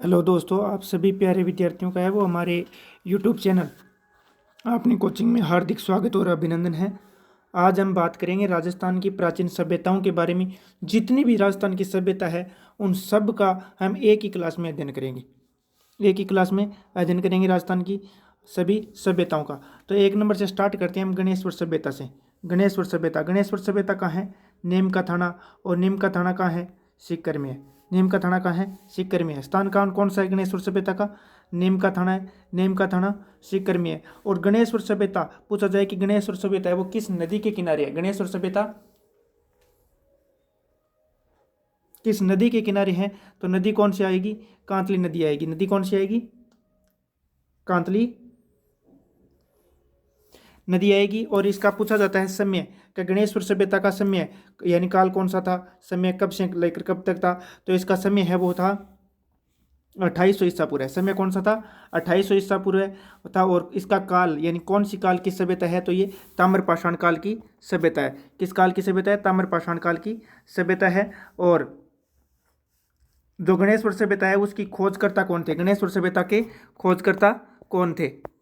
Hello दोस्तों, आप सभी प्यारे विद्यार्थियों का है वो हमारे यूट्यूब चैनल अपनी कोचिंग में हार्दिक स्वागत और अभिनंदन है। आज हम बात करेंगे राजस्थान की प्राचीन सभ्यताओं के बारे में। जितनी भी राजस्थान की सभ्यता है उन सब का हम एक ही क्लास में अध्ययन करेंगे। एक ही क्लास में अध्ययन करेंगे राजस्थान की सभी सभ्यताओं का। तो एक नंबर से स्टार्ट करते हैं हम गणेश्वर सभ्यता से। गणेश्वर सभ्यता कहाँ है? नीम का थाना। और नीम का थाना कहाँ है? सीकर में है। नीम का थाना कहाँ है? सीकर में है। स्थान कौन सा है गणेश्वर सभ्यता का? नीम का थाना है। नीम का थाना सीकर में है। और गणेश्वर सभ्यता पूछा जाए कि गणेश्वर सभ्यता है वो किस नदी के किनारे है? गणेश्वर सभ्यता किस नदी के किनारे है? तो नदी कौन सी आएगी? कांतली नदी आएगी। नदी कौन सी आएगी? कांतली नदी आएगी। और इसका पूछा जाता है समय का। गणेश्वर सभ्यता का समय यानी काल कौन सा था? समय कब से लेकर कब तक था? तो इसका समय है वो था 2800 ईसा पूर्व है। समय कौन सा था? 2800 ईसा पूर्व था। और इसका काल यानी कौन सी काल की सभ्यता है? तो ये ताम्रपाषाण काल की सभ्यता है। किस काल की सभ्यता है? ताम्रपाषाण काल की सभ्यता है। और जो गणेश्वर सभ्यता है उसकी खोजकर्ता कौन थे? गणेश्वर सभ्यता के खोजकर्ता कौन थे?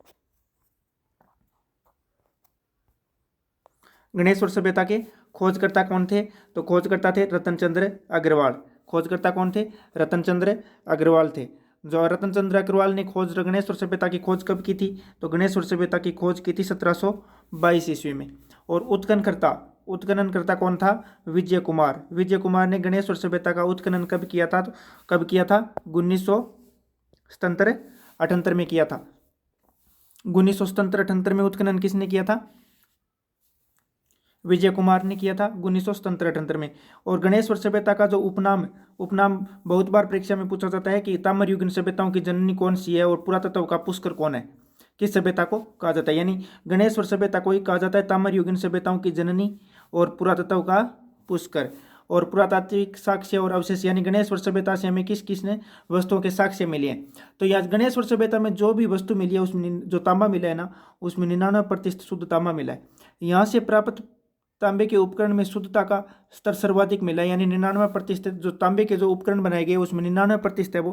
गणेश्वर सभ्यता के खोजकर्ता कौन थे? तो खोजकर्ता थे रतनचंद्र अग्रवाल। खोजकर्ता कौन थे? रतनचंद्र अग्रवाल थे। जो रतनचंद्र अग्रवाल ने खोज गणेश्वर सभ्यता की खोज कब की थी? तो गणेश्वर सभ्यता की खोज की थी 1722 ईस्वी में। और उत्खननकर्ता कौन था? विजय कुमार। विजय कुमार ने गणेश्वर सभ्यता का उत्खनन कब किया था? तो कब किया था? 1977-78 में किया था। 1977-78 में उत्खनन किसने किया था? विजय कुमार ने किया था 1977-78 में। और गणेश्वर सभ्यता का जो उपनाम उपनाम बहुत बार परीक्षा में पूछा जाता है कि ताम्रयुगीन सभ्यताओं की जननी कौन सी है और पुरातत्व का पुष्कर कौन है? किस सभ्यता को कहा जाता है? यानी गणेश्वर सभ्यता को ही कहा जाता है ताम्रयुगीन सभ्यताओं की जननी और पुरातत्व का पुष्कर। और पुरातात्विक साक्ष्य और अवशेष यानी गणेश्वर सभ्यता से हमें किस किस ने वस्तुओं के साक्ष्य मिले हैं? तो यह गणेश्वर सभ्यता में जो भी वस्तु मिली है उसमें जो तांबा मिला है ना, उसमें 99% शुद्ध तांबा मिला है। यहाँ से प्राप्त तांबे के उपकरण में शुद्धता का स्तर सर्वाधिक मिला, यानी 99% जो तांबे के जो उपकरण बनाए गए उसमें 99% है वो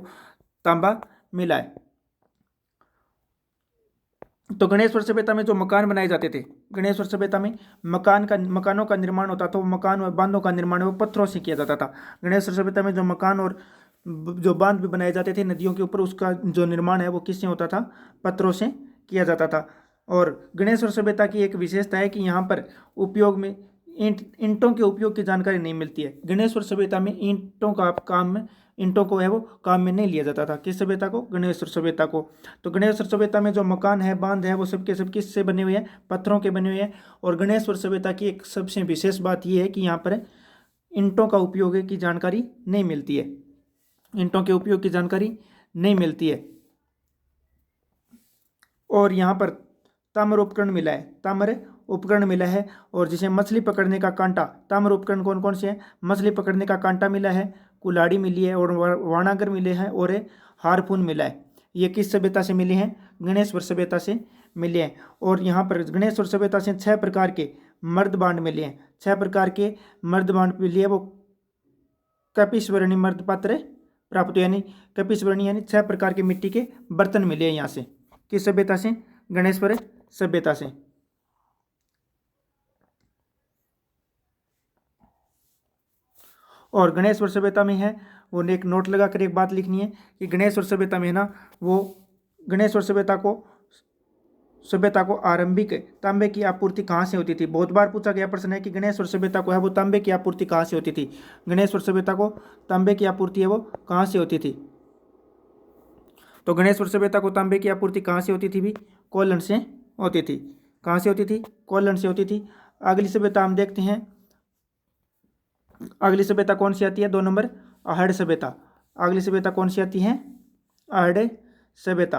तांबा मिला है। तो गणेश्वर सभ्यता में जो मकान बनाए जाते थे, गणेश्वर सभ्यता में मकानों का निर्माण होता था, वो मकान और बांधों का निर्माण वो पत्थरों से किया जाता था। गणेश्वर सभ्यता में जो मकान और जो बांध भी बनाए जाते थे नदियों के ऊपर, उसका जो निर्माण है वो किससे होता था? पत्थरों से किया जाता था। और गणेश्वर सभ्यता की एक विशेषता है कि यहाँ पर उपयोग में ईंटों के उपयोग की जानकारी नहीं मिलती है। गणेश्वर सभ्यता में ईंटों को है वो काम में नहीं लिया जाता था। किस सभ्यता को? गणेश्वर सभ्यता को। तो गणेश्वर सभ्यता में जो मकान है बांध है वो सबके सब किससे बने हुए हैं? पत्थरों के बने हुए हैं। और गणेश्वर सभ्यता की एक सबसे विशेष बात यह है कि यहाँ पर ईंटों का उपयोग की जानकारी नहीं मिलती है। ईंटों के उपयोग की जानकारी नहीं मिलती है। और यहाँ पर ताम्र उपकरण मिला है। और जिसे मछली पकड़ने का कांटा, ताम्र उपकरण कौन कौन से हैं? मछली पकड़ने का कांटा मिला है, कुल्हाड़ी मिली है और वाणागर मिले हैं और हारपून मिला है। ये किस सभ्यता से मिले हैं? गणेश्वर सभ्यता से मिले हैं। और यहाँ पर गणेश्वर सभ्यता से 6 प्रकार के मर्दबांड मिले हैं। 6 प्रकार के मर्दबांड मिले हैं वो कपिस्वरणी मर्द पात्र प्राप्त, यानी कपिस्वरणी यानी 6 प्रकार के मिट्टी के बर्तन मिले हैं यहाँ से। किस सभ्यता से? गणेश्वर सभ्यता से। और गणेश्वर सभ्यता में है वो एक नोट लगा कर एक बात लिखनी है कि गणेश्वर सभ्यता में ना वो गणेश्वर सभ्यता को आरंभिक तांबे की आपूर्ति कहाँ से होती थी? बहुत बार पूछा गया प्रश्न है कि गणेश्वर सभ्यता को है वो तांबे की आपूर्ति कहाँ से होती थी? गणेश्वर सभ्यता को तांबे की आपूर्ति है वो कहाँ से होती थी? तो गणेश्वर सभ्यता को तांबे की आपूर्ति कहाँ से होती थी भी? कोल्हण से होती थी। कहाँ से होती थी? कोल्हण से होती थी। अगली सभ्यता हम देखते हैं। अगली सभ्यता कौन सी आती है? 2 नंबर आहड़ सभ्यता। अगली सभ्यता कौन सी आती है? आहड़ सभ्यता।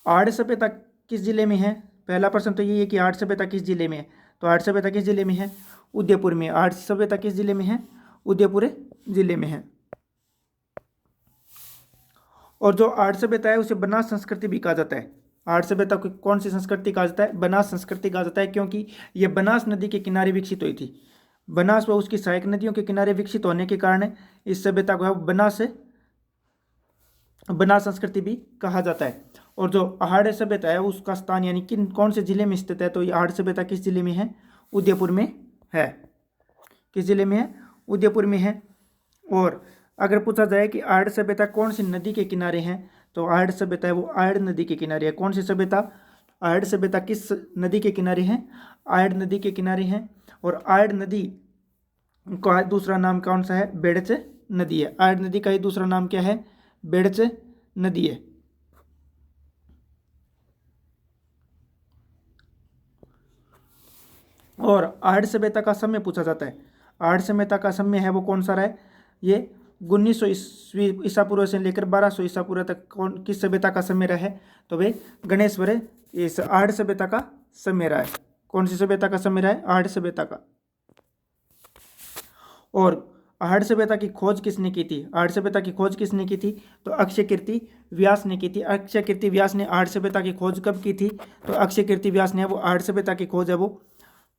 आहड़ सभ्यता किस जिले में है? पहला प्रश्न तो ये है कि आहड़ सभ्यता किस जिले में है? तो आहड़ सभ्यता किस जिले में है? उदयपुर में। आहड़ सभ्यता किस जिले में है? उदयपुर जिले में है। और जो आहड़ सभ्यता है उसे बनास संस्कृति भी कहा जाता है। आहड़ सभ्यता को कौन सी संस्कृति कहा जाता है? बनास संस्कृति कहा जाता है, क्योंकि यह बनास नदी के किनारे विकसित हुई थी। बनास व उसकी सहायक नदियों के किनारे विकसित होने के कारण इस सभ्यता को बनास संस्कृति भी कहा जाता है। और जो आहड़ सभ्यता है उसका स्थान यानी किन कौन से जिले में स्थित है, तो ये आहड़ सभ्यता किस जिले में है? उदयपुर में है। किस जिले में है? उदयपुर में है। और अगर पूछा जाए कि आहड़ सभ्यता कौन सी नदी के किनारे है, तो आहड़ सभ्यता है वो आहड़ नदी के किनारे है। कौन सी सभ्यता? आहड़ सभ्यता किस नदी के किनारे है? आहड़ नदी के किनारे है। और आहड़ नदी का दूसरा नाम कौन सा है? बेड़च नदी है। आहड़ नदी का ही दूसरा नाम क्या है? बेड़च नदी है। और आहड़ सभ्यता का समय पूछा जाता है। आहड़ सभ्यता का समय है वो कौन सा रहा है? ये 1900 ईस्वी ईसा पूर्व से लेकर 1200 ईसा पूर्व तक कौन किस सभ्यता का समय रहा है? तो वे गणेश्वर इस आहड़ सभ्यता का समय रहा है। कौन सी सभ्यता का समय रहा है? आहड़ सभ्यता का। और आहड़ सभ्यता की खोज किसने की थी? आहड़ सभ्यता की खोज किसने की थी? तो अक्षय कीर्ति व्यास ने की थी। अक्षय कीर्ति व्यास ने आहड़ सभ्यता की खोज कब की थी? तो अक्षय कीर्ति व्यास ने वो आहड़ सभ्यता की खोज है वो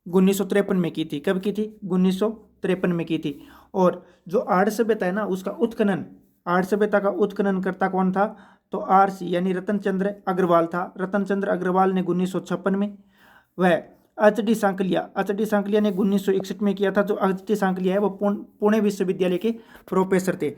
1953 में की थी। कब की थी? 1953 में की थी। और जो आहड़ सभ्यता है ना उसका उत्खनन, आहड़ सभ्यता का उत्खनन करता कौन था? तो आरसी यानी रतन चंद्र अग्रवाल था। रतन चंद्र अग्रवाल ने 1956 में, वह एच.डी. सांकलिया ने 1961 में किया था। जो एच.डी. सांकलिया है वो पुणे विश्वविद्यालय के प्रोफेसर थे।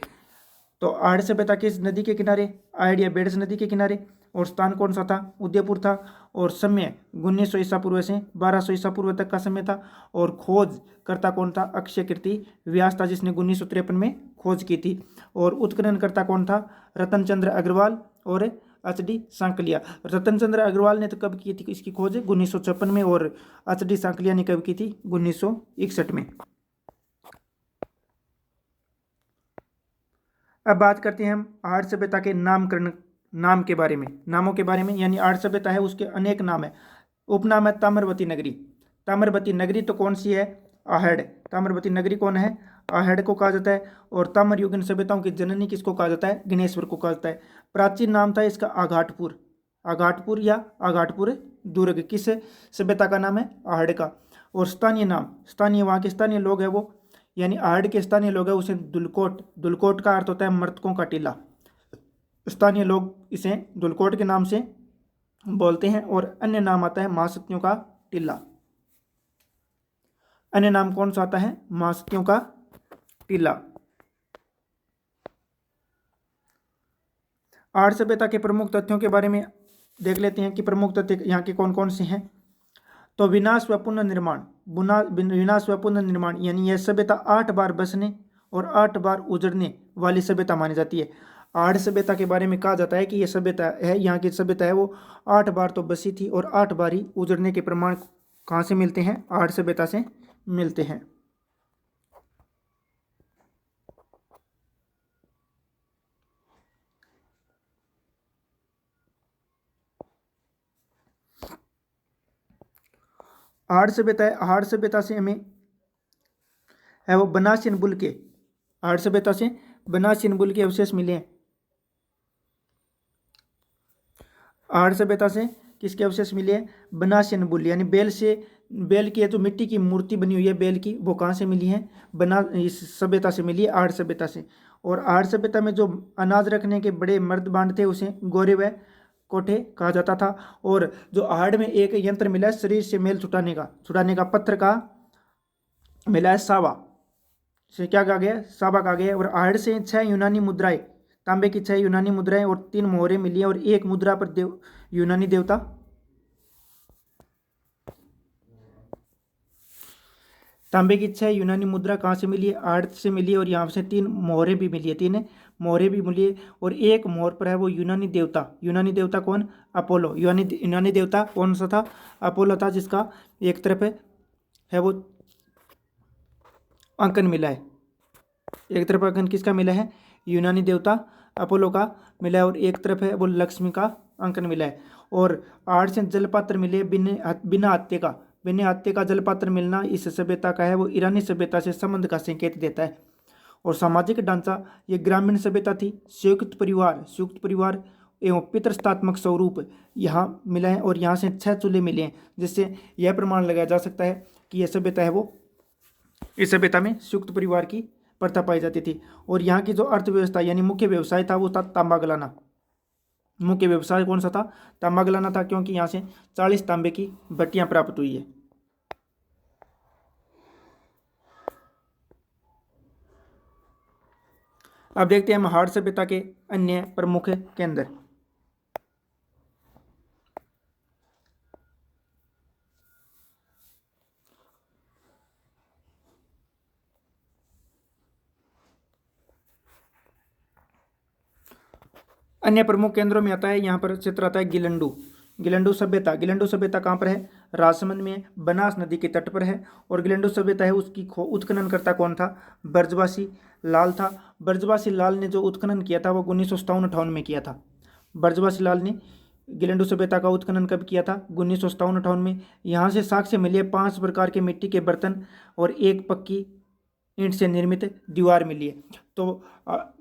तो आहड़ सभ्यता किस नदी के किनारे? आहड़ या बेड़स नदी के किनारे। और स्थान कौन सा था? उदयपुर था। और समय 1900 ईसा पूर्व से 1200 ईसा पूर्व तक का समय था। और खोज करता कौन था? अक्षय कीर्ति व्यास था जिसने 1953 में खोज की थी। और उत्खनन करता कौन था? रतन चंद्र अग्रवाल और एच.डी. सांकलिया। रतन चंद्र अग्रवाल ने तो कब की थी इसकी खोज? 1956 में। और एच.डी. सांकलिया ने कब की थी? 1961 में। अब बात करते हैं हम आहड़ सभ्यता के नाम के बारे में, नामों के बारे में। यानी आहड़ सभ्यता है उसके अनेक नाम है। उपनाम है ताम्रवती नगरी। ताम्रवती नगरी तो कौन सी है? आहड़। ताम्रवती नगरी कौन है? आहड़ को कहा जाता है। और ताम्रयुगीन सभ्यताओं की जननी किसको कहा जाता है? गणेश्वर को कहा जाता है। प्राचीन नाम था इसका आघाटपुर। आघाटपुर या आघाटपुर दुर्ग किस सभ्यता का नाम है? आहड़ का। और स्थानीय नाम, स्थानीय वहाँ के स्थानीय लोग हैं वो, यानी आहड़ के स्थानीय लोग हैं उसे दुलकोट। दुलकोट का अर्थ होता है मृतकों का टीला। स्थानीय लोग इसे दुलकोट के नाम से बोलते हैं। और अन्य नाम आता है महासतियों का टीला। अन्य नाम कौन सा आता है? महासतियों का टीला। आहड़ सभ्यता के प्रमुख तथ्यों के बारे में देख लेते हैं कि प्रमुख तथ्य यहाँ के कौन कौन से हैं। तो विनाश व पुनर्निर्माण, विनाश व पुनर्निर्माण यानी यह सभ्यता 8 बार बसने और 8 बार उजड़ने वाली सभ्यता मानी जाती है। आहड़ सभ्यता के बारे में कहा जाता है कि यह सभ्यता है, यहाँ की सभ्यता है वो 8 बार तो बसी थी और 8 बार ही उजड़ने के प्रमाण कहाँ से मिलते हैं? आहड़ सभ्यता से मिलते हैं। आहड़ सभ्यता है, आहड़ सभ्यता से हमें है वो बनासियन बुल के, आहड़ सभ्यता से बनासियन बुल के अवशेष मिले हैं। आहड़ सभ्यता से किसके अवशेष मिले हैं? बनासियन बुल यानी बेल से, बेल की जो मिट्टी की मूर्ति बनी हुई है बेल की, वो कहाँ से मिली है? इस सभ्यता से मिली है, आहड़ सभ्यता से। और आहड़ सभ्यता में जो अनाज रखने के बड़े मर्द बांध थे उसे गोरे व कोठे कहा जाता था। और जो आहड़ में एक यंत्र मिला है शरीर से मेल छुटाने का पत्थर का मिला है सावा, से क्या कहा गया? सावा कहा गया। और आहड़ से 6 यूनानी मुद्राएं, तांबे की 6 यूनानी मुद्राएं और 3 मोहरें मिली है। और एक मुद्रा पर यूनानी देवता, तांबे की 6 यूनानी मुद्रा कहाँ से मिली है? आहड़ से मिली है। और यहाँ से 3 मोहरें भी मिली है, 3 मोहरें भी मिली है। और एक मोहर पर है वो यूनानी देवता कौन? अपोलो। यूनानी देवता कौन सा था? अपोलो था, जिसका एक तरफ है वो अंकन मिला है। एक तरफ अंकन किसका मिला है? यूनानी देवता अपोलो का मिला है। और एक तरफ है वो लक्ष्मी का अंकन मिला है। और आहड़ से जलपात्र मिले बिना हत्थे का जलपात्र मिलना इस सभ्यता का है वो ईरानी सभ्यता से संबंध का संकेत देता है। और सामाजिक ढांचा, ये ग्रामीण सभ्यता थी। संयुक्त परिवार एवं पितृस्थात्मक स्वरूप यहाँ मिला है। और यहाँ से 6 चूल्हे मिले हैं, जिससे यह प्रमाण लगाया जा सकता है कि यह सभ्यता है वो इस सभ्यता में संयुक्त परिवार की प्रथा पाई जाती थी। और यहाँ की जो अर्थव्यवस्था यानी मुख्य व्यवसाय था वो था तांबा गलाना। मुख्य व्यवसाय कौन सा था? तांबा गलाना था, क्योंकि यहाँ से 40 तांबे की भट्टियां प्राप्त हुई है। अब देखते हैं महाड़ सभ्यता के अन्य प्रमुख केंद्र। अन्य प्रमुख केंद्रों में आता है, यहाँ पर क्षेत्र आता है गिलंडू। गिलंडू सभ्यता, गिलंडू सभ्यता कहाँ पर है? राजसमंद में है, बनास नदी के तट पर है। और गिलंडू सभ्यता है उसकी उत्खननकर्ता कौन था? ब्रजवासी लाल था। ब्रजवासी लाल ने जो उत्खनन किया था वो 1957-58 में किया था। ब्रजवासी लाल ने गिलंडू सभ्यता का उत्खनन कब किया था? 1957-58 में। यहाँ से साक्ष्य मिले 5 प्रकार के मिट्टी के बर्तन और एक पक्की ईंट से निर्मित दीवार मिली है। तो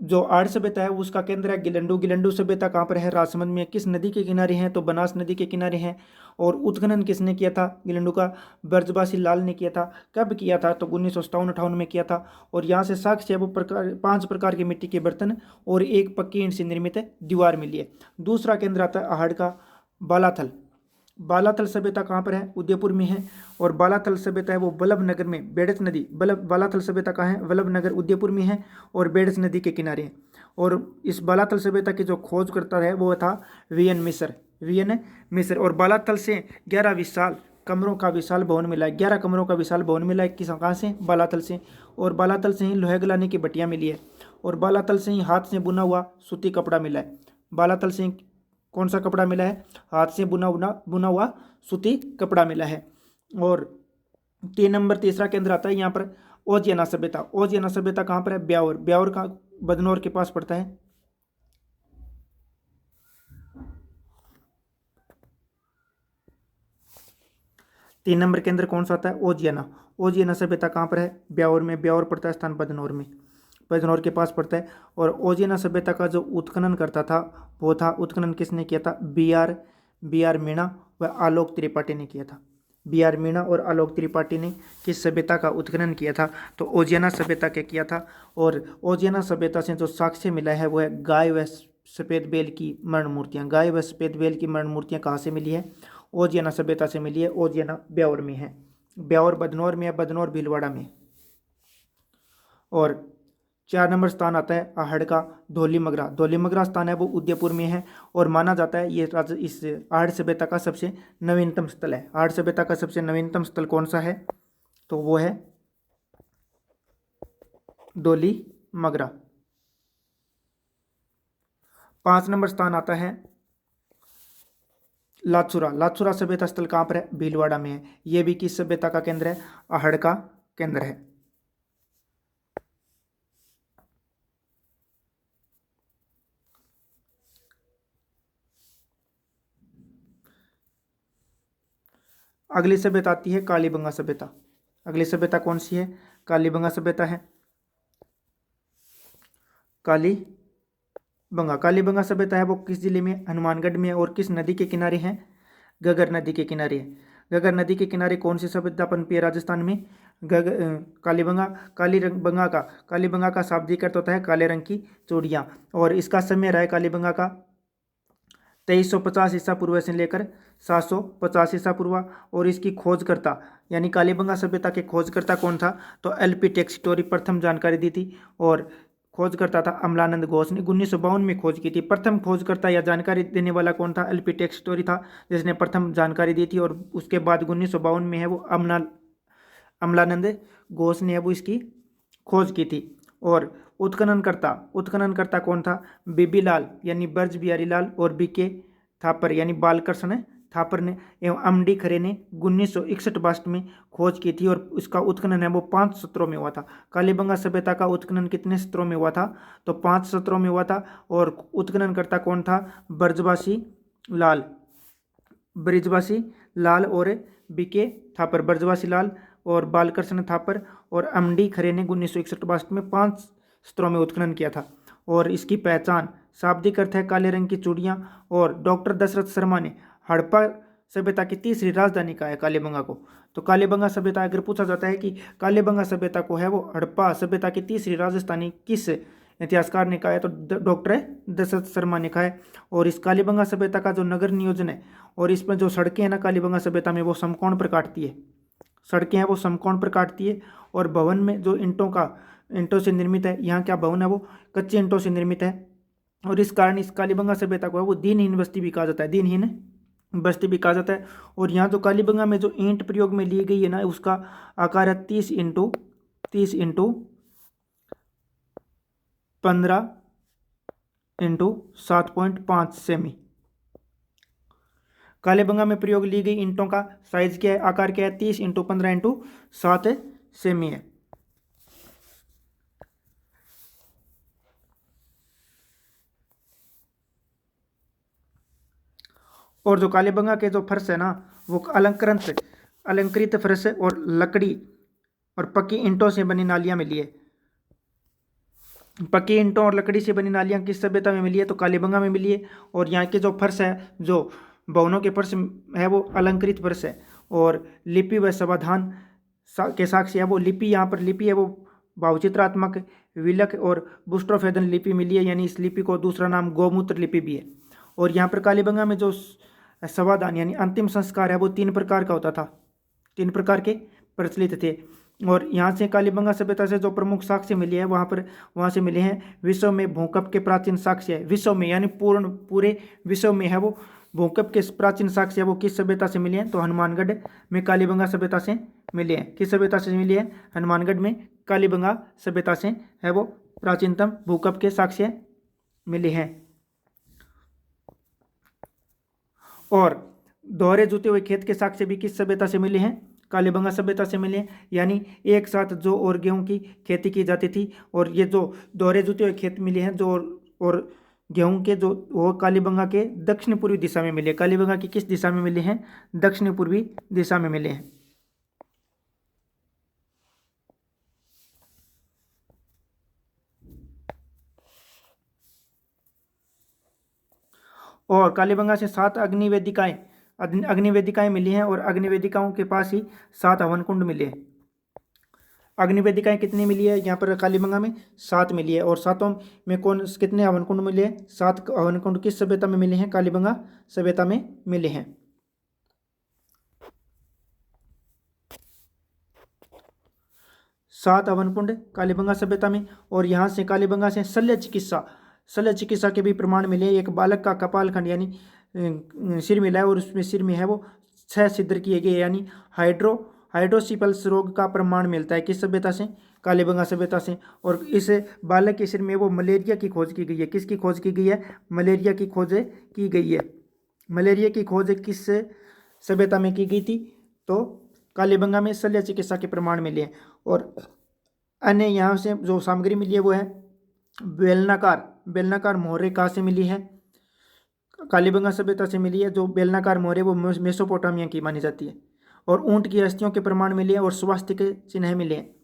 जो आर्य सभ्यता है उसका केंद्र है गिलंडू। गिलंडू सभ्यता कहाँ पर है? राजसमंद में। किस नदी के किनारे हैं? तो बनास नदी के किनारे हैं। और उत्खनन किसने किया था गिलंडू का? ब्रजवासी लाल ने किया था। कब किया था? तो 1957-58 में किया था। और यहाँ से साक्ष्य है वो 5 प्रकार के मिट्टी के बर्तन और एक पक्की ईंट से निर्मित दीवार मिली है। दूसरा केंद्र आता है आहड़ का बालाथल। बालाथल सभ्यता कहाँ पर है? उदयपुर में है। और बालाथल सभ्यता है वो वल्लभ नगर में, बेड़च नदी, बालाथल सभ्यता कहाँ है? वल्लभ नगर उदयपुर में है और बेड़च नदी के किनारे है। और इस बालाथल सभ्यता की जो खोज करता है वो था वीएन मिस्र। और बालाथल से 11 विशाल कमरों का विशाल भवन मिला है। 11 कमरों का विशाल भवन मिला है। किस कहाँ से? बालाथल से। और बालाथल से ही लोहे गलाने की भट्टियाँ मिली है। और बालाथल से ही हाथ से बुना हुआ सूती कपड़ा मिला है। बालाथल से कौन सा कपड़ा मिला है? हाथ से बुना हुआ सूती कपड़ा मिला है। और 3 केंद्र आता है यहाँ पर ओजियाना सभ्यता। ओजियाना सभ्यता कहाँ पर है? ब्यावर। ब्यावर का बदनौर के पास पड़ता है। तीन नंबर केंद्र कौन सा आता है? ओजियाना। ओजियाना सभ्यता कहाँ पर है? ब्यावर में। ब्यावर पड़ता है स्थान बदनौर में, बदनौर के पास पड़ता है। और ओजियाना सभ्यता का जो उत्खनन करता था वो था, उत्खनन किसने किया था? बी आर मीणा व आलोक त्रिपाठी ने किया था। बी आर मीणा और आलोक त्रिपाठी ने किस सभ्यता का उत्खनन किया था? तो ओजियाना सभ्यता के किया था। और ओजियाना सभ्यता से जो साक्ष्य मिला है वो है गाय व सफ़ेद बैल की मरण मूर्तियाँ। गाय व सफ़ेद बैल की मरण मूर्तियाँ कहाँ से मिली है? ओजियाना सभ्यता से मिली है। ओजियाना ब्यावर में है। ब्यावर बदनौर में है, बदनौर भीलवाड़ा में। और 4 नंबर स्थान आता है आहड़ का धौलीमगरा। धौलीमगरा स्थान है वो उदयपुर में है। और माना जाता है ये इस आहड़ सभ्यता का सबसे नवीनतम स्थल है। आहड़ सभ्यता का सबसे नवीनतम स्थल कौन सा है? तो वो है धौलीमगरा। 5 नंबर स्थान आता है लाचुरा। लाचुरा सभ्यता स्थल कहाँ पर है? भीलवाड़ा में है। ये भी किस सभ्यता का केंद्र है? आहड़ का केंद्र है। अगली सभ्यता आती है कालीबंगा सभ्यता। अगली सभ्यता कौन सी है? कालीबंगा सभ्यता है। कालीबंगा सभ्यता है वो किस जिले में? हनुमानगढ़ में। और किस नदी के किनारे है? घग्गर नदी के किनारे है। घग्गर नदी के किनारे कौन सी सभ्यता पनपी है राजस्थान में? कालीबंगा का शाब्दिक अर्थ होता है काले रंग की चूड़ियाँ। और इसका समय रहा है कालीबंगा का 2350 ईसा पूर्व से लेकर 750 ईसा पूर्व। और इसकी खोजकर्ता यानी कालीबंगा सभ्यता के खोजकर्ता कौन था? तो एलपी टेक्सटोरी प्रथम जानकारी दी थी। और खोजकर्ता था अमलानंद घोष ने 1952 में खोज की थी। प्रथम खोजकर्ता या जानकारी देने वाला कौन था? एलपी टेक्सटोरी था जिसने प्रथम जानकारी दी थी। और उसके बाद 1952 में है वो अमलानंद घोष ने वो इसकी खोज की थी। और उत्खननकर्ता कौन था? बीबी लाल यानी ब्रज बिहारी लाल और बीके थापर यानी बालकृष्ण थापर ने एवं अमडी खरे ने 1961-62 में खोज की थी। और उसका उत्खनन है वो 5 सत्रों में हुआ था। कालीबंगा सभ्यता का उत्खनन कितने सत्रों में हुआ था? तो 5 सत्रों में हुआ था। और उत्खननकर्ता कौन था? ब्रजवासी लाल और बीके थापर। ब्रजवासी लाल और बालकृष्ण थापर और अमडी खरे ने 1961-62 में 5 सत्रों में उत्खनन किया था। और इसकी पहचान शाब्दिक अर्थ है काले रंग की चूड़ियाँ। और डॉक्टर दशरथ शर्मा ने हड़प्पा सभ्यता की तीसरी राजधानी कहा है कालीबंगा को? तो कालीबंगा सभ्यता अगर पूछा जाता है कि कालीबंगा सभ्यता को है वो हड़प्पा सभ्यता की तीसरी राजधानी किस इतिहासकार ने कहा है? तो डॉक्टर दशरथ शर्मा ने कहा है। और इस कालीबंगा सभ्यता का जो नगर नियोजन है और इसमें जो सड़कें हैं ना कालीबंगा सभ्यता में, वो समकोण पर काटती है। सड़कें हैं वो समकोण पर काटती है। और भवन में जो ईंटों से निर्मित है, यहाँ क्या भवन है वो कच्चे ईंटों से निर्मित है। और इस कारण इस कालीबंगा सभ्यता को है वो दीनहीन बस्ती भी कहा जाता है, दीनहीन बस्ती भी कहा जाता है। और यहाँ जो कालीबंगा में जो ईंट प्रयोग में ली गई है ना, उसका आकार है 30x15x7.5 सेमी। कालीबंगा में प्रयोग ली गई ईंटों का साइज क्या है, आकार क्या है? 30x15x7 सेमी है। और जो कालीबंगा के जो फर्श है ना, वो अलंकृत फर्श है और लकड़ी और पक्की ईंटों से बनी नालियां मिली है। पक्की ईंटों और लकड़ी से बनी नालियां किस सभ्यता में मिली है? तो कालीबंगा में मिली है। और यहाँ के जो फर्श है, जो भवनों के फर्श है, वो अलंकृत फर्श है। और लिपि व समाधान के साक्ष्य है वो लिपि, यहाँ पर लिपि है वो भावचित्रात्मक विलक और बुस्ट्रोफेदन लिपि मिली है, यानी इस लिपि को दूसरा नाम गोमूत्र लिपि भी है। और यहाँ पर कालीबंगा में जो समाधान यानी अंतिम संस्कार है वो 3 प्रकार का होता था, 3 प्रकार के प्रचलित थे। और यहाँ से कालीबंगा सभ्यता से जो प्रमुख साक्ष्य मिले हैं वहाँ से मिले हैं विश्व में भूकंप के प्राचीन साक्ष्य है। विश्व में यानी पूरे विश्व में है वो भूकंप के प्राचीन साक्ष्य है वो किस सभ्यता से मिले हैं? तो हनुमानगढ़ में कालीबंगा सभ्यता से मिले हैं। किस सभ्यता से मिले हैं? हनुमानगढ़ में कालीबंगा सभ्यता से है वो प्राचीनतम भूकंप के साक्ष्य मिले हैं। और दोहरे जुते हुए खेत के साक्ष्य भी किस सभ्यता से मिले हैं? कालीबंगा सभ्यता से मिले हैं। यानी एक साथ जौ और गेहूं की खेती की जाती थी। और ये जो दोहरे जुते हुए खेत मिले हैं, जौ और गेहूं के, जो वो कालीबंगा के दक्षिण पूर्वी दिशा में मिले। कालीबंगा की किस दिशा में मिले हैं? दक्षिण पूर्वी दिशा में मिले हैं। और कालीबंगा से 7 अग्निवेदिकाएं मिली हैं। और अग्निवेदिकाओं के पास ही 7 हवन कुंड मिले हैं। अग्निवेदिकाएं कितनी मिली है? यहाँ पर कालीबंगा में 7 मिली है। और 7 में कितने हवन कुंड मिले हैं? 7 हवन कुंड किस सभ्यता में मिले हैं? कालीबंगा सभ्यता में मिले हैं। 7 हवन कुंड कालीबंगा सभ्यता में। और यहाँ से कालीबंगा से शल्य चिकित्सा के भी प्रमाण मिले। एक बालक का कपालखंड यानी सिर मिला है और उसमें सिर में है वो 6 छिद्र किए गए, यानी हाइड्रोसिपल्स रोग का प्रमाण मिलता है। किस सभ्यता से? कालीबंगा सभ्यता से। और इस बालक के सिर में वो मलेरिया की खोज की गई है। किसकी खोज की गई है? मलेरिया की खोज की गई है। मलेरिया की खोज किस सभ्यता में की गई थी? तो कालीबंगा में शल्य चिकित्सा के प्रमाण मिले हैं। और अन्य यहाँ से जो सामग्री मिली है वो है बेलनाकार मोहरे कहाँ से मिली है? कालीबंगा सभ्यता से मिली है। जो बेलनाकार मोहरे वो मेसोपोटामिया की मानी जाती है। और ऊंट की अस्थियों के प्रमाण मिले हैं और स्वास्थ्य के चिन्ह मिले हैं।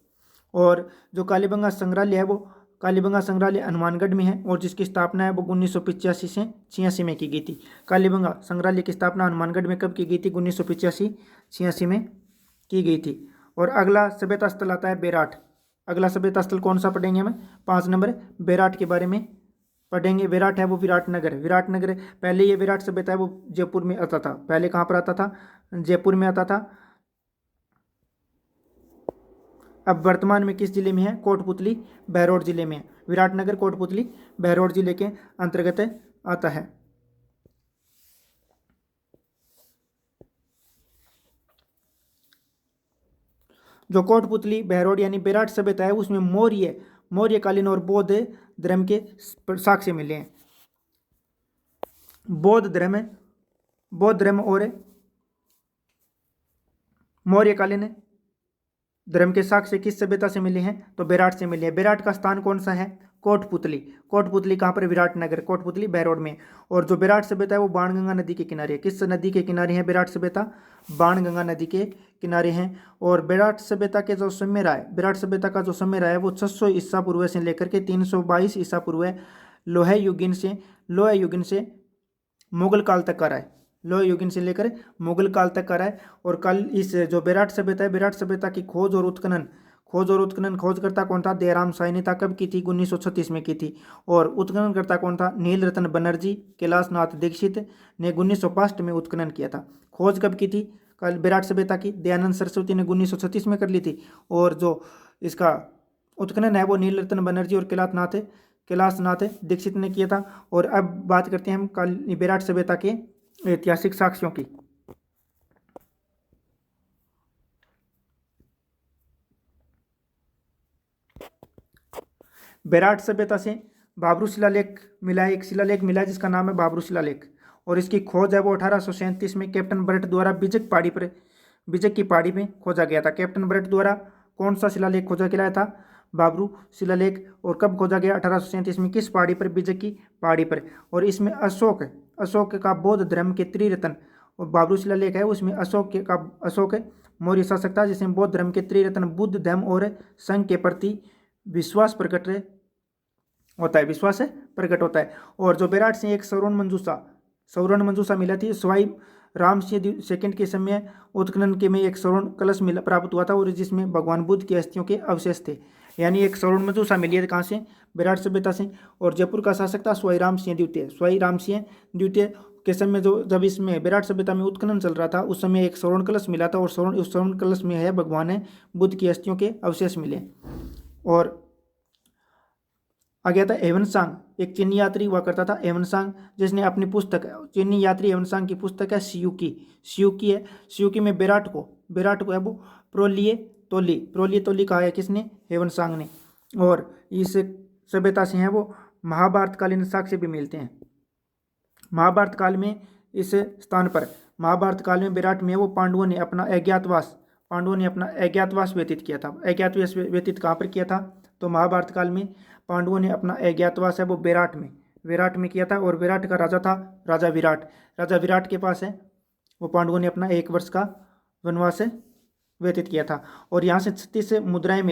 और जो कालीबंगा संग्रहालय है वो कालीबंगा संग्रहालय हनुमानगढ़ में है और जिसकी स्थापना है वो 1985 से 86 में की गई थी। कालीबंगा संग्रहालय की स्थापना हनुमानगढ़ में कब की गई थी? 1985-86 में की गई थी। और अगला सभ्यता स्थल आता है बेराट। अगला सभ्यता स्थल कौन सा पढ़ेंगे हमें? 5 नंबर बेराट के बारे में पढ़ेंगे। विराट है वो विराटनगर। पहले ये विराट सभ्यता है वो जयपुर में आता था। पहले कहाँ पर आता था? जयपुर में आता था। अब वर्तमान में किस जिले में है? कोटपुतली बहरौड़ जिले में है। विराटनगर कोटपुतली बहरौड़ जिले के अंतर्गत आता है। जो कोटपुतली बहरौड़ यानी बेराट सभ्यता है उसमें मौर्यकालीन और बौद्ध धर्म के साक्ष्य मिले हैं। बौद्ध धर्म और मौर्यकालीन धर्म के साक्ष्य किस सभ्यता से मिले हैं? तो बेराट से मिले हैं। बेराट का स्थान कौन सा है? कोटपुतली कहाँ पर? विराटनगर कोटपुतली बहरौड़ में। और जो बेराट सभ्यता है वो बाणगंगा नदी के किनारे है। किस नदी के किनारे है बेराट सभ्यता? बाणगंगा नदी के किनारे हैं। और बेराट सभ्यता का जो समय रहा है वो 600 ईसा पूर्व से लेकर के 322 ईसा पूर्व लोह युगीन से मुगल काल तक का रहा है। लोह युगीन से लेकर मुगल काल तक का रहा है। और कल इस जो विराट सभ्यता है, विराट सभ्यता की खोजकर्ता कौन था? दयाराम साई ने था। कब की थी? 1936 में की थी। और उत्खननकर्ता कौन था? नील रतन बनर्जी कैलाश नाथ दीक्षित ने 1965 में उत्खनन किया था। खोज कब की थी कल विराट सभ्यता की? दयानंद सरस्वती ने 1936 में कर ली थी। और जो इसका उत्खनन है वो नील रतन बनर्जी और कैलाश नाथ दीक्षित ने किया था। और अब बात करते हैं हम कल विराट सभ्यता के ऐतिहासिक साक्ष्यों की। विराट सभ्यता से बाबरू शिलालेख मिला है, एक शिलालेख मिला है जिसका नाम है बाबरू शिलालेख। और इसकी खोज है वो 1837 में कैप्टन बर्ट द्वारा बिजक की पहाड़ी में खोजा गया था। कैप्टन बर्ट द्वारा कौन सा शिलालेख खोजा गया था? बाबरू शिलालेख। और कब खोजा गया? 1837 में। किस पहाड़ी पर? बिजक की पहाड़ी पर। और इसमें अशोक का बौद्ध धर्म के त्रिरत्न, और बाबरू शिलालेख है उसमें अशोक मौर्य शासक था जिसमें बौद्ध धर्म के त्रिरत्न बुद्ध, धम्म और संघ के प्रति विश्वास प्रकट होता है। और जो विराट सिंह एक सौवर्ण मंजूषा मिला थी सवाई राम सिंह सेकंड के समय उत्खनन के में एक स्वर्ण कलश मिला प्राप्त हुआ था, और जिसमें भगवान बुद्ध की अस्थियों के अवशेष थे। यानी एक स्वर्ण मंजूषा मिली है कहाँ से? विराट सभ्यता से। और जयपुर का शासक था स्वाई राम सिंह द्वितीय के समय जब इसमें विराट सभ्यता में उत्खनन चल रहा था उस समय एक स्वर्ण कलश मिला था, और उस स्वर्ण कलश में है भगवान बुद्ध की अस्थियों के अवशेष मिले। और आ गया था एवनसांग, एक चीनी यात्री हुआ करता था एवनसांग, जिसने अपनी पुस्तक, चीनी यात्री एवनसांग की पुस्तक है सियूकी में विराट को है वो प्रोलिए तोली कहा है किसने? एवनसांग ने। और इस सभ्यता से है वो महाभारत कालीन साक्ष्य भी मिलते हैं। महाभारत काल में इस स्थान पर, महाभारत काल में विराट में वो पांडवों ने अपना अज्ञातवास व्यतीत किया था। अज्ञातवास व्यतीत कहाँ पर किया था? तो महाभारत काल में पांडवों ने अपना अज्ञातवास है वो विराट में किया था। और विराट का राजा था राजा विराट के पास है वो पांडवों ने अपना 1 वर्ष का वनवास व्यतीत किया था। और यहाँ से 36 मुद्राएं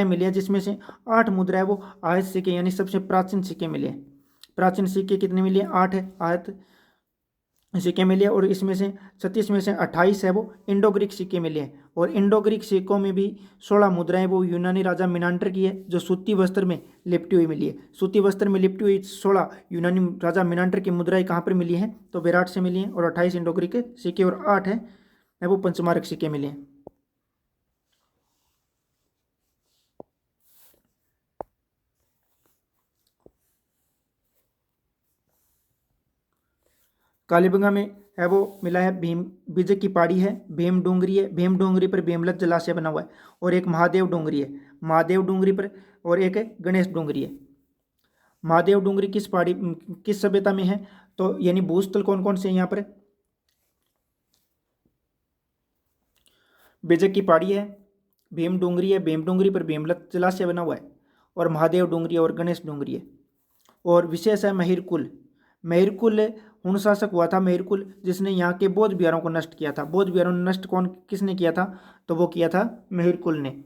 मिली हैं, जिसमें से 8 मुद्राएं वो आयत सिक्के यानी सबसे प्राचीन सिक्के मिले हैं। प्राचीन सिक्के कितने मिले? 8 आयत सिक्के मिले। और इसमें से 36 में से 28 है वो इंडो ग्रीक सिक्के मिले हैं। और इंडो ग्रीक सिक्कों में भी 16 मुद्राएं वो यूनानी राजा मिनांडर की है जो सूती वस्त्र में लिपटी हुई मिली है। सूती वस्त्र में लिपटी हुई 16 यूनानी राजा मिनांडर की मुद्राएं कहाँ पर मिली हैं? तो विराट से मिली हैं। और 28 इंडो ग्रीक सिक्के और 8 है वो पंचमारक सिक्के मिले हैं। कालीबंगा में है वो मिला है बिजक की पहाड़ी है, भीम डोंगरी पर भीमलत जलाशय बना हुआ है। और एक महादेव डोंगरी पर, और एक गणेश डोंगरी है। महादेव डोंगरी किस सभ्यता में है? तो यानी भूस्थल कौन कौन से यहाँ पर? बिजक की पहाड़ी है, भीम डोंगरी पर भीमलत जलाशय बना हुआ है, और महादेव डोंगरी और गणेश डोंगरी है। और विशेष है महिरकुल हुण शासक हुआ था महिरकुल, जिसने यहाँ के बौद्ध विहारों को नष्ट किया था। बौद्ध विहारों ने नष्ट किसने किया था? तो वो किया था महिरकुल ने।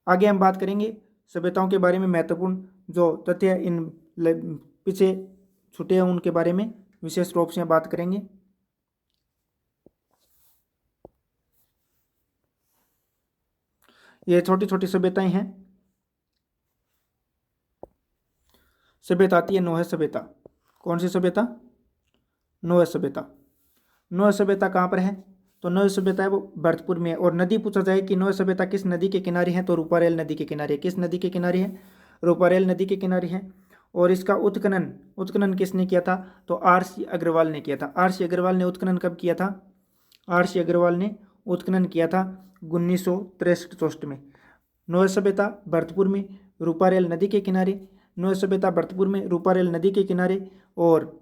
आगे हम बात करेंगे सभ्यताओं के बारे में, महत्वपूर्ण जो तथ्य इन पीछे छूटे हैं उनके बारे में विशेष रूप से बात करेंगे। ये छोटी छोटी सभ्यताएं हैं। सभ्यता आती है नोह सभ्यता। कौन सी सभ्यता? नोह सभ्यता कहाँ पर है? तो नोह सभ्यता है वो भरतपुर में है। और नदी पूछा जाए कि नोह सभ्यता किस नदी के किनारे है? तो रूपारेल नदी के किनारे। किस नदी के किनारे है? रूपारेल नदी के किनारे है। और इसका उत्खनन किसने किया था? तो R.C. अग्रवाल ने किया था। R.C. अग्रवाल ने उत्खनन कब किया था? R.C. अग्रवाल ने उत्खनन किया था 1963-64 में। नोह सभ्यता भरतपुर में रूपारेल नदी के किनारे, और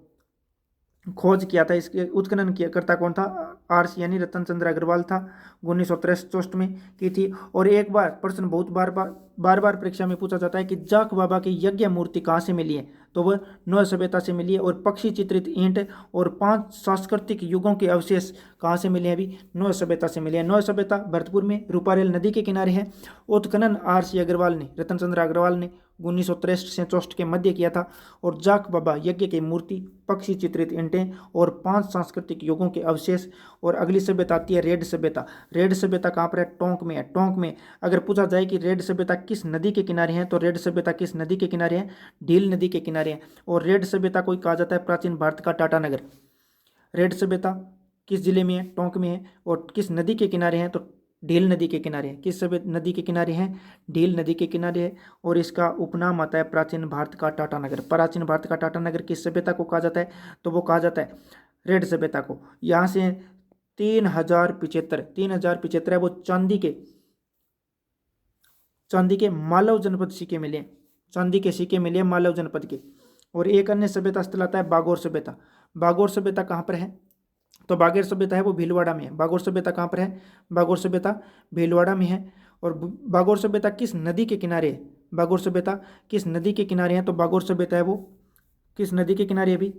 खोज किया था, इसके उत्खनन किया करता कौन था? R.C. यानी रतन चंद्र अग्रवाल था। 1963 में की थी। और एक बार प्रश्न बहुत बार परीक्षा में पूछा जाता है कि जाख बाबा की यज्ञ मूर्ति कहाँ से मिली है? तो वह नोह सभ्यता से मिली है। और पक्षी चित्रित ईंट और 5 सांस्कृतिक युगों के अवशेष कहाँ से मिले हैं अभी? नौ सभ्यता से मिले हैं। नौ सभ्यता भरतपुर में रूपारेल नदी के किनारे है। उत्खनन RC अग्रवाल ने, रतन चंद्र अग्रवाल ने 1963 से 64 के मध्य किया था। और जाक बाबा यज्ञ की मूर्ति, पक्षी चित्रित ईंटें और 5 सांस्कृतिक युगों के अवशेष। और अगली सभ्यता आती है रेड सभ्यता। रेड सभ्यता कहाँ पर है? टोंक में है। टोंक में अगर पूछा जाए कि रेड सभ्यता किस नदी के किनारे है, तो रेड सभ्यता किस नदी के किनारे है? ढील नदी के किनारे है। और रेड सभ्यता को कहा जाता है प्राचीन भारत का टाटानगर। रेड सभ्यता किस जिले में है? टोंक में है। और किस नदी के किनारे हैं? तो ढील नदी के किनारे है। किस नदी के किनारे हैं? ढील नदी के किनारे है। और इसका उपनाम आता है प्राचीन भारत का टाटानगर। प्राचीन भारत का टाटानगर किस सभ्यता को कहा जाता है? तो वो कहा जाता है रेड सभ्यता को। यहाँ से 3075 है वो चांदी के मालव जनपद सिक्के मिले, चांदी के सिक्के मिले मालव जनपद के। और एक अन्य सभ्यता स्थल आता है बागोर सभ्यता। बागोर सभ्यता कहाँ पर है? तो बागेर सभ्यता है वो भीलवाड़ा में है। बागोर सभ्यता कहाँ पर है? बागोर सभ्यता भीलवाड़ा में है। और बागोर सभ्यता किस नदी के किनारे है? बागोर सभ्यता किस नदी के किनारे है? तो बागोर सभ्यता है वो किस नदी के किनारे है? अभी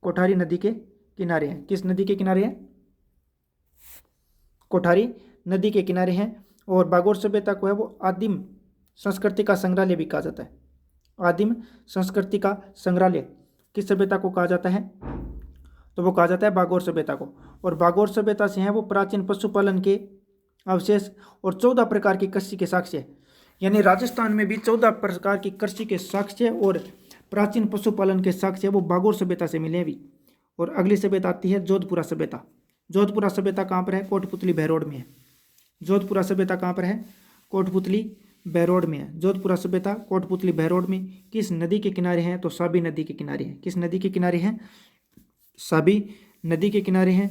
कोठारी नदी के किनारे है। किस नदी के किनारे है? कोठारी नदी के किनारे हैं। और बागोर सभ्यता को है वो आदिम संस्कृति का संग्रहालय भी कहा जाता है। आदिम संस्कृति का संग्रहालय किस सभ्यता को कहा जाता है? तो वो कहा जाता है बागोर सभ्यता को। और बागोर सभ्यता से है वो प्राचीन पशुपालन के अवशेष और 14 प्रकार की कृषि के साक्ष्य, यानी राजस्थान में भी 14 प्रकार की कृषि के साक्ष्य और प्राचीन पशुपालन के साक्ष्य वो बागोर सभ्यता से मिले भी। और अगली सभ्यता आती है जोधपुरा सभ्यता। जोधपुरा सभ्यता कहाँ पर है? कोटपुतली बहरोड में है। जोधपुरा सभ्यता कहाँ पर है? कोटपुतली बहरोड में है। जोधपुरा सभ्यता कोटपुतली बहरोड में किस नदी के किनारे हैं? तो साबी नदी के किनारे है। किस नदी के किनारे हैं? साबी नदी के किनारे हैं।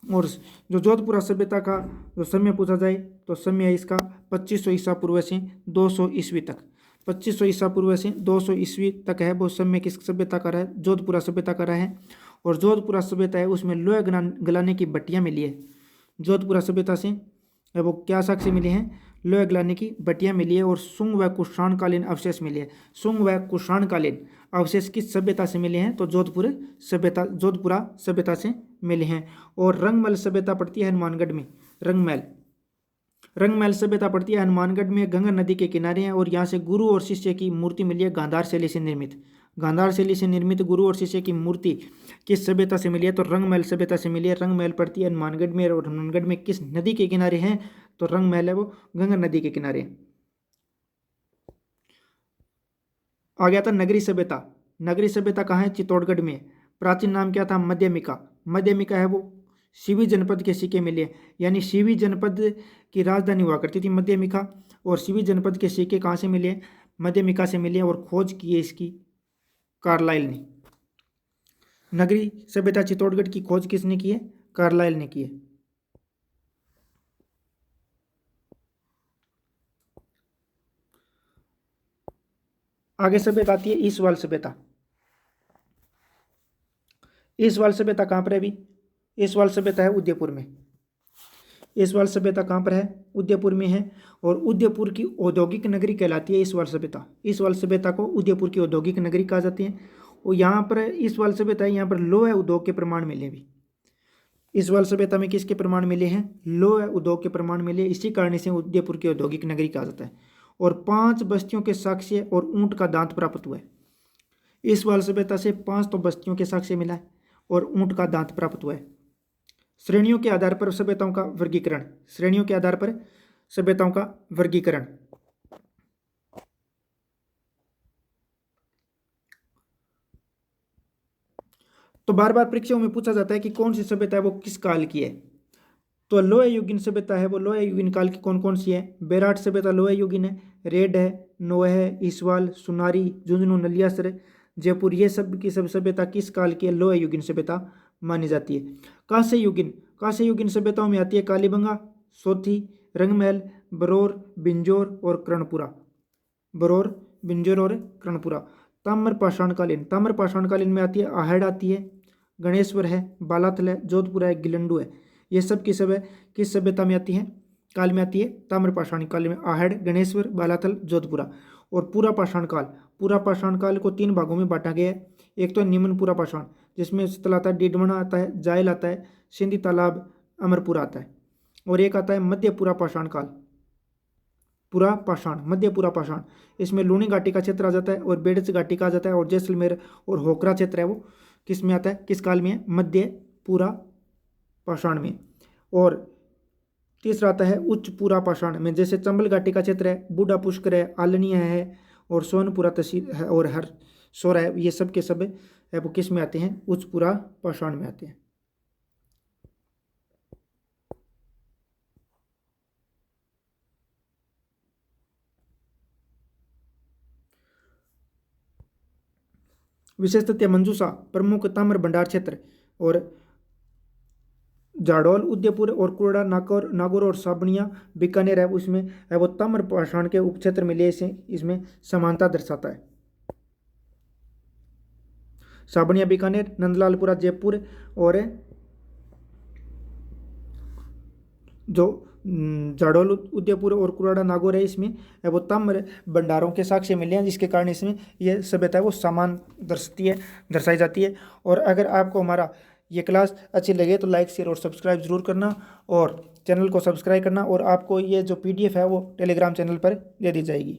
और जो जोधपुरा सभ्यता का जो समय पूछा जाए तो समय है इसका 2500 ईसा पूर्व से 200 ईस्वी तक। 2500 ईसा पूर्व से 200 ईस्वी तक है वो समय किस सभ्यता का रहा है? जोधपुरा सभ्यता का रहा है। और जोधपुरा सभ्यता है उसमें लोहे गलाने की भट्टियाँ मिली है। जोधपुरा सभ्यता से वो क्या साक्ष्य मिले हैं? लोहे गलाने की भट्टियाँ मिली है। और सुंग व कुषाणकालीन अवशेष मिले हैं। सुंग व कुषाणकालीन अवशेष किस सभ्यता से मिले हैं? तो जोधपुरा सभ्यता से मिले हैं। और रंगमहल सभ्यता पड़ती है हनुमानगढ़ में। रंगमहल सभ्यता पड़ती है हनुमानगढ़ में, गंगा नदी के किनारे हैं। और यहाँ से गुरु और शिष्य की मूर्ति मिली है गांधार शैली से निर्मित। गांधार शैली से निर्मित गुरु और शिष्य की मूर्ति किस सभ्यता से मिली है? तो रंगमहल सभ्यता से मिली है। रंगमहल पड़ती है हनुमानगढ़ में। और हनुमानगढ़ में किस नदी के किनारे हैं? तो रंगमहल है वो गंगा नदी के किनारे। आ गया था नगरी सभ्यता। नगरी सभ्यता कहाँ है? चित्तौड़गढ़ में। प्राचीन नाम क्या था? मध्यमिका। मध्यमिका है वो शिवी जनपद के सिक्के मिले, यानी शिवी जनपद की राजधानी हुआ करती थी मध्यमिका। और शिवी जनपद के सिक्के कहाँ से मिले? मध्यमिका से मिले। और खोज की है इसकी कार्लाइल ने। नगरी सभ्यता चित्तौड़गढ़ की खोज किसने की है? कार्लाइल ने की है। आगे सभ्यता आती है ईसवाल सभ्यता। ईसवाल सभ्यता कहाँ पर है अभी? ईसवाल सभ्यता है उदयपुर में। ईसवाल सभ्यता कहाँ पर है? उदयपुर में है। और उदयपुर की औद्योगिक नगरी कहलाती है ईसवाल सभ्यता। ईसवाल सभ्यता को उदयपुर की औद्योगिक नगरी कहा जाती है। और यहाँ पर ईसवाल सभ्यता है, यहाँ पर लोह उद्योग के प्रमाण मिले भी। ईसवाल सभ्यता में किसके प्रमाण मिले हैं? लोह उद्योग के प्रमाण मिले। इसी कारण से उदयपुर की औद्योगिक नगरी कहा जाता है। और 5 बस्तियों के साक्ष्य और ऊंट का दांत प्राप्त हुआ है। ईसवाल सभ्यता से 5 तो बस्तियों के साक्ष्य मिला है और ऊंट का दांत प्राप्त हुआ है। श्रेणियों के आधार पर सभ्यताओं का वर्गीकरण। श्रेणियों के आधार पर सभ्यताओं का वर्गीकरण। तो बार बार परीक्षाओं में पूछा जाता है कि कौन सी सभ्यता है वो किस काल की है। तो लोह युगीन सभ्यता है वो लोह युगीन काल की कौन कौन सी है? बेराट सभ्यता लोह युगीन है। रेड है, नोह है, ईसवाल, सुनारी, झुंझुनू, नलियासर, जयपुर, ये सब की सब सभ्यता किस काल की है? लोह युगीन सभ्यता मानी जाती है। कांस्य युगीन सभ्यताओं में आती है कालीबंगा, सोथी, रंगमहल, बरौर, बिंजोर और कर्णपुरा। बरौर, बिंजोर और कर्णपुरा। ताम्र पाषाणकालीन में आती है आहड़ आती है, गणेश्वर है, बालाथल है, जोधपुर है, गिलंडू है। ये सब की सब है किस सभ्यता में आती है? काल में आती है ताम्र पाषाण काल में। आहड़, गणेश्वर, बालाथल, जोधपुरा। और पूरा पाषाण काल को 3 भागों में बांटा गया है। एक तो निम्न पूरा पाषाण जिसमें स्थल आता है, डिडमना आता है, जायल आता है, सिंधी तालाब, अमरपुरा आता है। और एक आता है मध्यपुरा पाषाण काल, पुरा पाषाण, मध्यपुरा पाषाण। इसमें लूणी घाटी का क्षेत्र आ जाता है और बेडस घाटी का आ जाता है, और जैसलमेर और होकरा क्षेत्र है वो किस में आता है, किस काल में है, मध्यपुरा पाषाण में। और तीसरा आता है उच्च पूरा पाषाण में, जैसे चंबल घाटी का क्षेत्र है, बूढ़ा पुष्कर है, आलनिया है और सोनपुरा तहसील है और हर सोरा है, ये सब के सब है वो किस में आते हैं, उच्च पूरा पाषाण में आते हैं। विशेष तथ्य मंजूषा प्रमुख ताम्र भंडार क्षेत्र, और जाडौल, उदयपुर और कुर्डा, नागौर और साबनिया बीकानेर है उसमें है वो ताम्र पाषाण के उपक्षेत्र मिले से इसमें समानता दर्शाता है। साबनिया बीकानेर, नंदलालपुरा जयपुर और जो जाडौल उदयपुर और कुराड़ा नागौर है इसमें वो ताम्र भंडारों के साक्ष्य मिले हैं, जिसके कारण इसमें यह सभ्यता है वो समान दर्शाई जाती है। और अगर आपको हमारा ये क्लास अच्छी लगे तो लाइक शेयर और सब्सक्राइब जरूर करना, और चैनल को सब्सक्राइब करना, और आपको ये जो PDF है वो टेलीग्राम चैनल पर दे दी जाएगी।